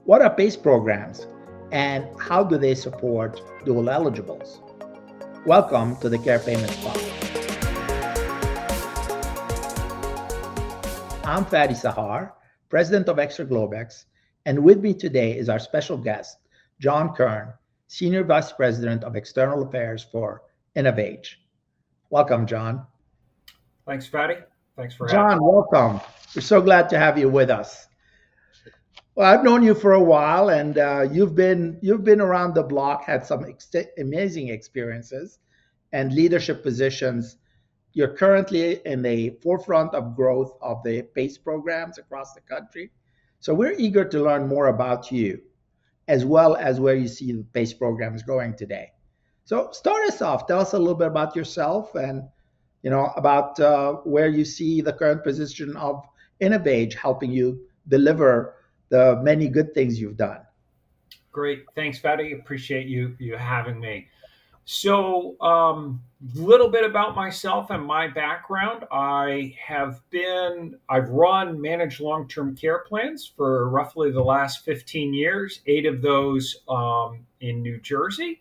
What are PACE programs and how do they support dual eligibles? Welcome to the Care Payments Pod. I'm Fadi Sahar, President of Extra Globex, and with me today is our special guest, John Kern, Senior Vice President of External Affairs for Innovage. Welcome, John. Thanks, Fadi. Thanks for having me. John, welcome. We're so glad to have you with us. Well, I've known you for a while, and you've been around the block, had some amazing experiences and leadership positions. You're currently in the forefront of growth of the PACE programs across the country. So we're eager to learn more about you, as well as where you see the PACE programs going today. So start us off. Tell us a little bit about yourself and about where you see the current position of Innovage helping you deliver the many good things you've done. Great. Thanks, Fadi. Appreciate you having me. So, little bit about myself and my background. I've run managed long-term care plans for roughly the last 15 years, 8 of those in New Jersey,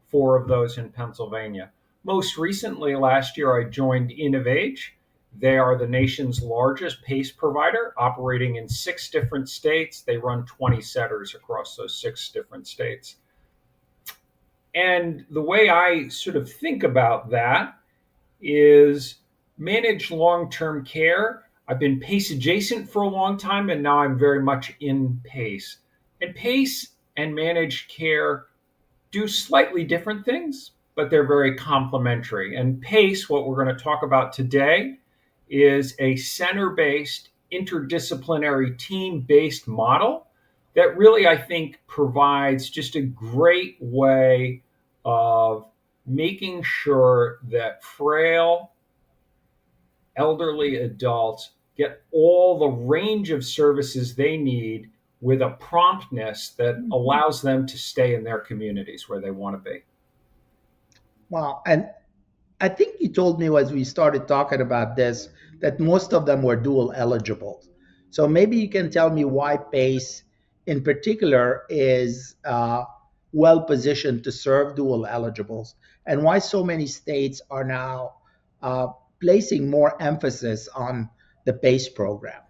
4 of those in Pennsylvania. Most recently, last year, I joined Innovage. They are the nation's largest PACE provider, operating in 6 different states. They run 20 centers across those 6 different states. And the way I sort of think about that is managed long-term care. I've been PACE adjacent for a long time, and now I'm very much in PACE. And PACE and managed care do slightly different things, but they're very complementary. And PACE, what we're going to talk about today, is a center-based, interdisciplinary, team-based model that really, I think, provides just a great way of making sure that frail, elderly adults get all the range of services they need with a promptness that allows them to stay in their communities where they want to be. Wow. And I think you told me as we started talking about this that most of them were dual eligible. So maybe you can tell me why PACE in particular is well positioned to serve dual eligibles and why so many states are now placing more emphasis on the PACE program.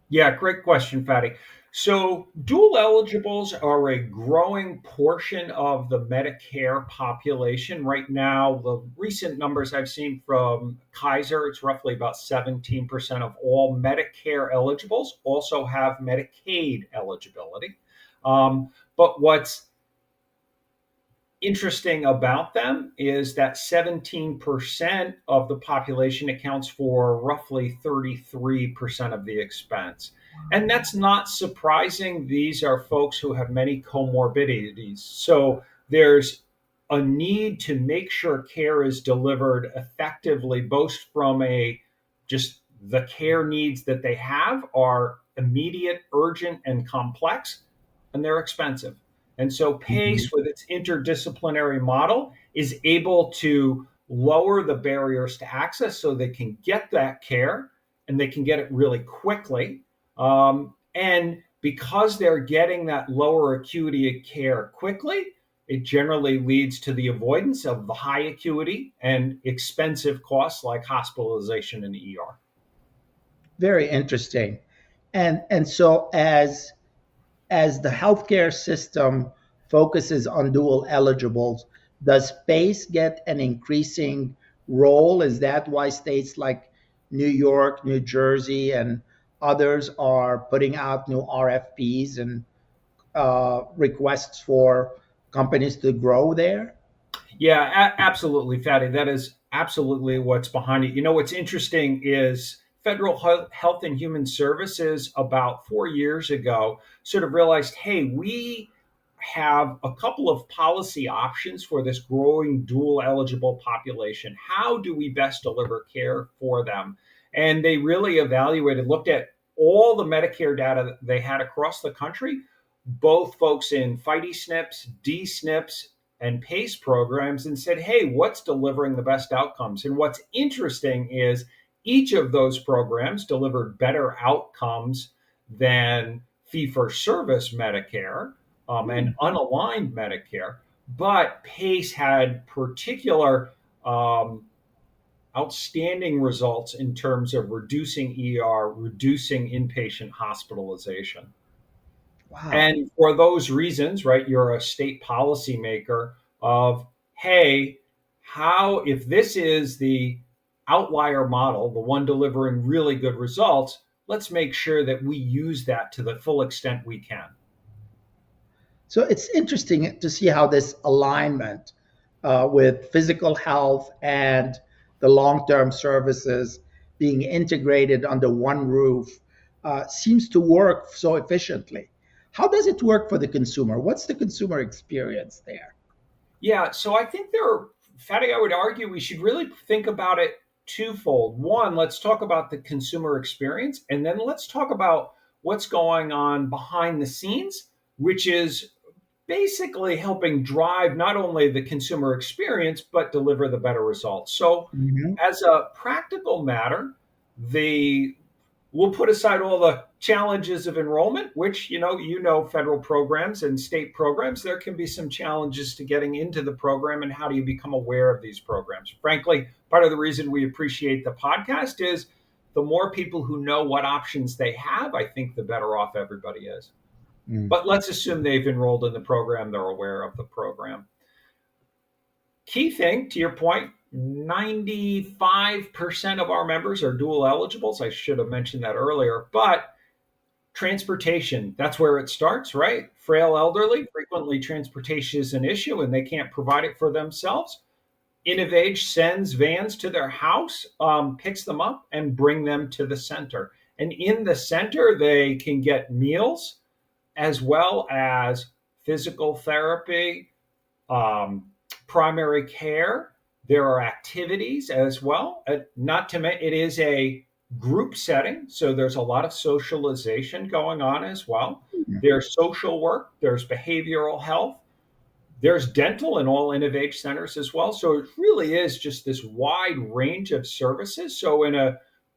Yeah, great question, Fadi. So dual eligibles are a growing portion of the Medicare population. Right now, the recent numbers I've seen from Kaiser, it's roughly about 17% of all Medicare eligibles also have Medicaid eligibility. But what's interesting about them is that 17% of the population accounts for roughly 33% of the expense. And that's not surprising. These are folks who have many comorbidities. So there's a need to make sure care is delivered effectively, both from just the care needs that they have are immediate, urgent, and complex, and they're expensive. And so PACE, with its interdisciplinary model, is able to lower the barriers to access so they can get that care and they can get it really quickly. And because they're getting that lower acuity care quickly, it generally leads to the avoidance of the high acuity and expensive costs like hospitalization and ER. Very interesting. And so as the healthcare system focuses on dual eligibles, does PACE get an increasing role? Is that why states like New York, New Jersey, and others are putting out new RFPs and requests for companies to grow there? Yeah, absolutely, Fatty. That is absolutely what's behind it. What's interesting is Federal Health and Human Services about 4 years ago sort of realized, hey, we have a couple of policy options for this growing dual eligible population. How do we best deliver care for them? And they really looked at all the Medicare data that they had across the country, both folks in FIDE SNPs, D-SNPs, and PACE programs, and said, hey, what's delivering the best outcomes? And what's interesting is each of those programs delivered better outcomes than fee-for-service Medicare and unaligned Medicare, but PACE had particular outstanding results in terms of reducing ER, reducing inpatient hospitalization. Wow. And for those reasons, right, you're a state policymaker of, hey, how, if this is the outlier model, the one delivering really good results, let's make sure that we use that to the full extent we can. So it's interesting to see how this alignment with physical health and the long-term services being integrated under one roof seems to work so efficiently. How does it work for the consumer? What's the consumer experience there? Yeah, so I think Fadi, I would argue we should really think about it twofold. One, let's talk about the consumer experience, and then let's talk about what's going on behind the scenes, which is basically helping drive not only the consumer experience, but deliver the better results. So, as a practical matter, we'll put aside all the challenges of enrollment, which, federal programs and state programs, there can be some challenges to getting into the program and how do you become aware of these programs. Frankly, part of the reason we appreciate the podcast is the more people who know what options they have, I think the better off everybody is. But let's assume they've enrolled in the program, they're aware of the program. Key thing, to your point, 95% of our members are dual eligibles. I should have mentioned that earlier, but transportation, that's where it starts, right? Frail elderly, frequently transportation is an issue and they can't provide it for themselves. InnovAge sends vans to their house, picks them up and bring them to the center. And in the center, they can get meals as well as physical therapy, primary care. There are activities as well. Not to mention, it is a group setting, so there's a lot of socialization going on as well. There's social work, there's behavioral health, there's dental in all InnovAge centers as well. So it really is just this wide range of services. So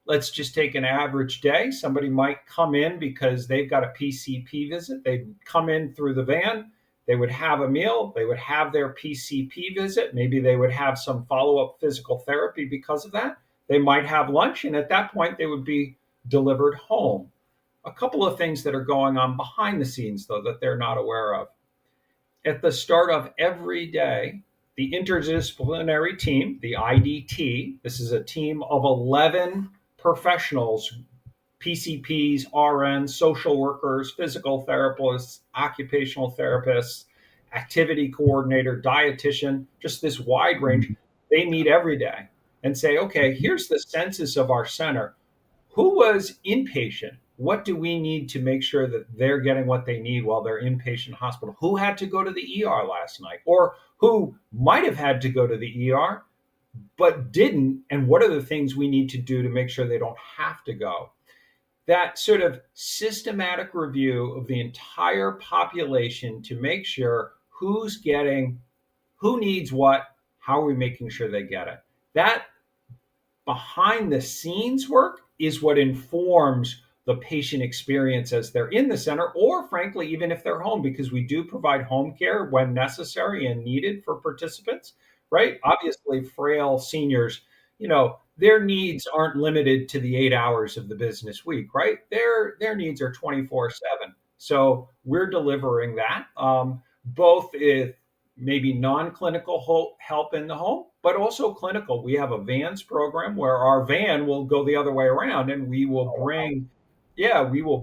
let's just take an average day. Somebody might come in because they've got a PCP visit. They'd come in through the van. They would have a meal. They would have their PCP visit. Maybe they would have some follow-up physical therapy because of that. They might have lunch. And at that point, they would be delivered home. A couple of things that are going on behind the scenes, though, that they're not aware of. At the start of every day, the interdisciplinary team, the IDT, this is a team of 11 professionals, PCPs, RNs, social workers, physical therapists, occupational therapists, activity coordinator, dietitian, just this wide range. They meet every day and say, okay, here's the census of our center. Who was inpatient? What do we need to make sure that they're getting what they need while they're inpatient hospital? Who had to go to the ER last night? Or who might have had to go to the ER but didn't? And what are the things we need to do to make sure they don't have to go? That sort of systematic review of the entire population to make sure who's getting, who needs what, how are we making sure they get it? That behind the scenes work is what informs the patient experience as they're in the center, or frankly, even if they're home, because we do provide home care when necessary and needed for participants, right? Obviously, frail seniors, their needs aren't limited to the 8 hours of the business week, right? Their needs are 24/7. So we're delivering that, both with maybe non-clinical help in the home, but also clinical. We have a VANS program where our van will go the other way around and we will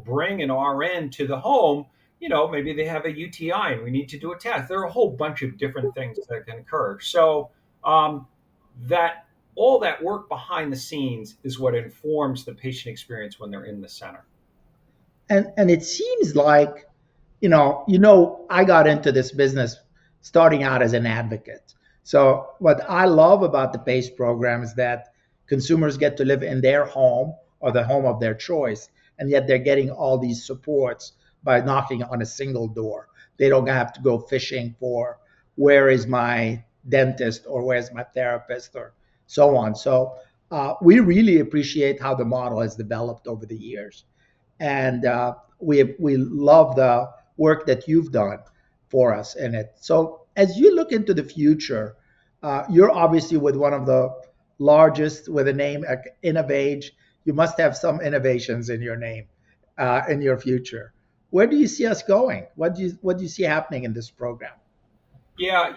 bring an RN to the home. Maybe they have a UTI and we need to do a test. There are a whole bunch of different things that can occur. So that all that work behind the scenes is what informs the patient experience when they're in the center. And it seems like, I got into this business starting out as an advocate. So what I love about the PACE program is that consumers get to live in their home or the home of their choice, and yet they're getting all these supports by knocking on a single door. They don't have to go fishing for where is my dentist or where's my therapist or so on. So we really appreciate how the model has developed over the years. and we love the work that you've done for us in it. So as you look into the future, you're obviously with one of the largest with a name like InnovAge. You must have some innovations in your name in your future. Where do you see us going? What do you see happening in this program? Yeah,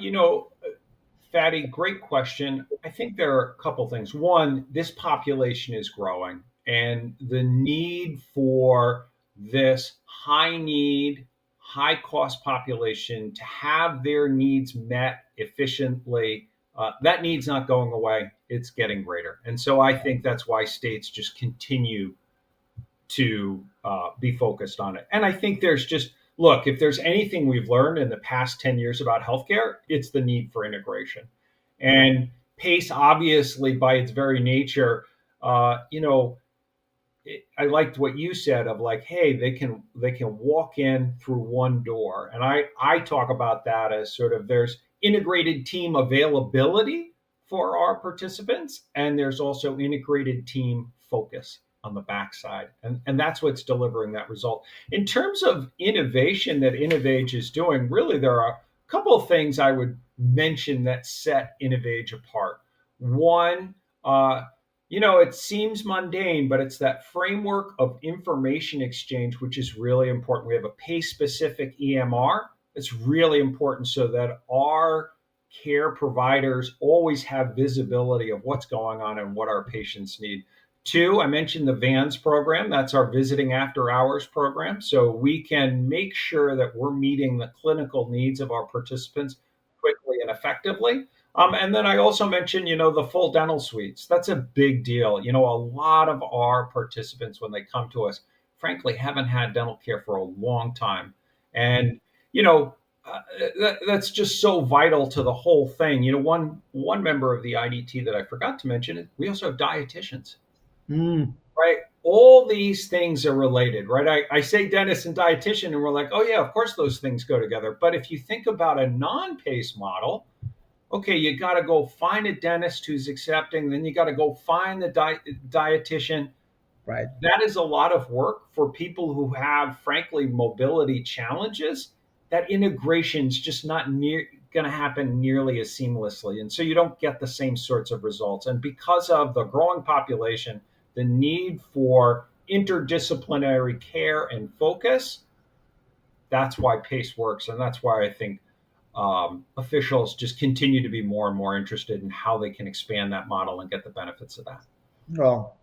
Fatty, great question. I think there are a couple things. One, this population is growing, and the need for this high need, high cost population to have their needs met efficiently, that need's not going away. It's getting greater. And so I think that's why states just continue to be focused on it. And I think there's just, look, if there's anything we've learned in the past 10 years about healthcare, it's the need for integration. And PACE, obviously, by its very nature, I liked what you said of like, hey, they can walk in through one door, and I talk about that as sort of there's integrated team availability for our participants, and there's also integrated team focus on the backside, and that's what's delivering that result. In terms of innovation that InnovAge is doing, really there are a couple of things I would mention that set InnovAge apart. One, it seems mundane, but it's that framework of information exchange, which is really important. We have a PACE specific EMR. It's really important so that our care providers always have visibility of what's going on and what our patients need. Two, I mentioned the VANS program. That's our visiting after hours program. So we can make sure that we're meeting the clinical needs of our participants quickly and effectively. And then I also mentioned, the full dental suites. That's a big deal. A lot of our participants, when they come to us, frankly, haven't had dental care for a long time. And, that's just so vital to the whole thing. One member of the IDT that I forgot to mention, we also have dietitians, Mm, right? All these things are related, right? I say dentist and dietitian, and we're like, oh, yeah, of course those things go together. But if you think about a non-PACE model, okay, you got to go find a dentist who's accepting, then you got to go find the dietitian. right. That is a lot of work for people who have, frankly, mobility challenges. That integration's just not going to happen nearly as seamlessly. And so you don't get the same sorts of results. And because of the growing population, the need for interdisciplinary care and focus, that's why PACE works. And that's why I think officials just continue to be more and more interested in how they can expand that model and get the benefits of that. Well,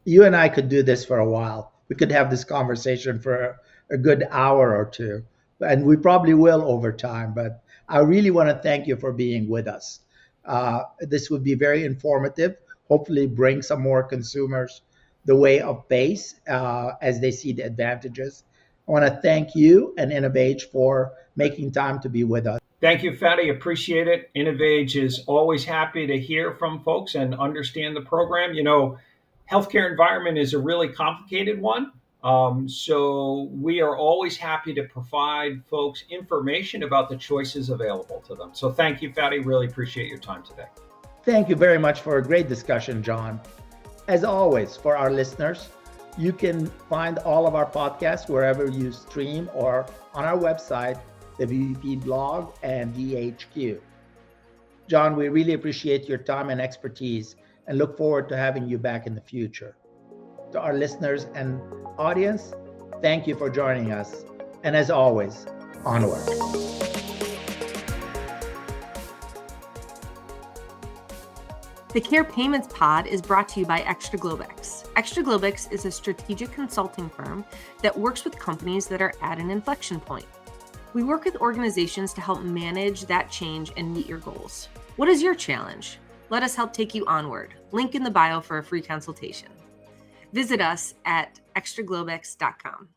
you and I could do this for a while. We could have this conversation for a good hour or two, and we probably will over time. But I really want to thank you for being with us. This would be very informative. Hopefully, bring some more consumers the way of PACE as they see the advantages. I want to thank you and InnovAge for making time to be with us. Thank you, Fatty. Appreciate it. InnovAge is always happy to hear from folks and understand the program. Healthcare environment is a really complicated one. So we are always happy to provide folks information about the choices available to them. So thank you, Fatty. Really appreciate your time today. Thank you very much for a great discussion, John. As always, for our listeners, you can find all of our podcasts wherever you stream or on our website, the VVP blog and VHQ. John, we really appreciate your time and expertise and look forward to having you back in the future. To our listeners and audience, thank you for joining us. And as always, onward. The Care Payments Pod is brought to you by Extra Globex. Extra Globex is a strategic consulting firm that works with companies that are at an inflection point. We work with organizations to help manage that change and meet your goals. What is your challenge? Let us help take you onward. Link in the bio for a free consultation. Visit us at extraglobex.com.